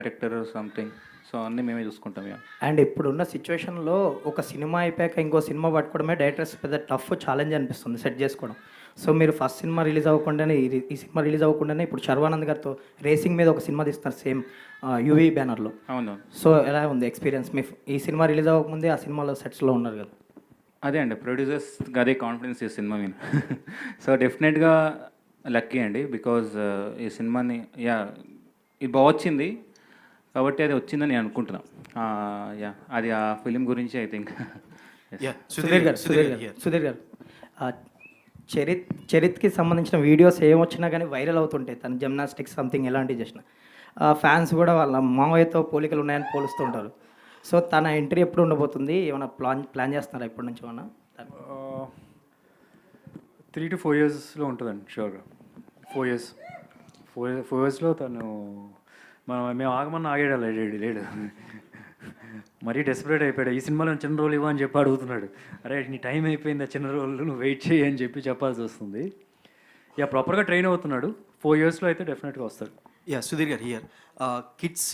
Director something. So, అన్నీ మేమే చూసుకుంటాం ఇగ. అండ్ ఇప్పుడున్న సిచ్యువేషన్‌లో ఒక సినిమా అయిపోయాక ఇంకో సినిమా పట్టుకోవడమే డైరెక్టర్స్ పెద్ద టఫ్ ఛాలెంజ్ అనిపిస్తుంది సెట్ చేసుకోవడం. సో, మీరు ఫస్ట్ సినిమా రిలీజ్ అవ్వకుండానే ఈ సినిమా రిలీజ్ అవ్వకుండానే ఇప్పుడు 'శర్వానంద్' గారితో రేసింగ్ మీద ఒక సినిమా తీస్తున్నారు సేమ్ యూవీ బ్యానర్‌లో. అవును. సో, ఎలా ఉంది ఎక్స్‌పీరియన్స్? ఈ సినిమా రిలీజ్ అవ్వకముందే ఆ సినిమాలో సెట్స్‌లో ఉన్నారు కదా! అదే అండి. ప్రొడ్యూసర్స్‌కి అదే కాన్ఫిడెన్స్ ఈ సినిమా మీద. సో, డెఫినెట్‌గా లక్కీ అండి. బికాజ్ ఈ సినిమాని ఇది వచ్చింది. కాబట్టి అది వచ్చిందని నేను అనుకుంటున్నా. అది ఆ ఫిల్మ్ గురించి ఐ థింక్. సుధీర్ గారు చరిత్కి సంబంధించిన వీడియోస్ ఏమొచ్చినా కానీ వైరల్ అవుతుంటాయి. తన జిమ్నాస్టిక్స్ సంథింగ్ ఎలాంటివి చేసినా ఫ్యాన్స్ కూడా వాళ్ళ మామయ్యతో పోలికలు ఉన్నాయని పోలుస్తూ ఉంటారు. సో, తన ఎంట్రీ ఎప్పుడు ఉండబోతుంది? ఏమైనా ప్లాన్ చేస్తున్నారా ఇప్పటి నుంచి ఏమన్నా? 3 to 4 ఇయర్స్లో ఉంటుందండి షూర్గా. 4 ఇయర్స్ 4 ఇయర్స్లో తను మేము ఆగమన్నా ఆగాడు లేడు. మరీ డెస్పరేట్ అయిపోయాడు. ఈ సినిమాలో చిన్న రోల్ ఇవ్వని చెప్పి అడుగుతున్నాడు. అరే నీ టైం అయిపోయింది, ఆ చిన్న రోల్ నువ్వు వెయిట్ చేయి అని చెప్పాల్సి వస్తుంది. ప్రాపర్గా ట్రైన్ అవుతున్నాడు. 4 ఇయర్స్లో అయితే డెఫినెట్గా వస్తాడు. సుధీర్ గారు హియర్ కిడ్స్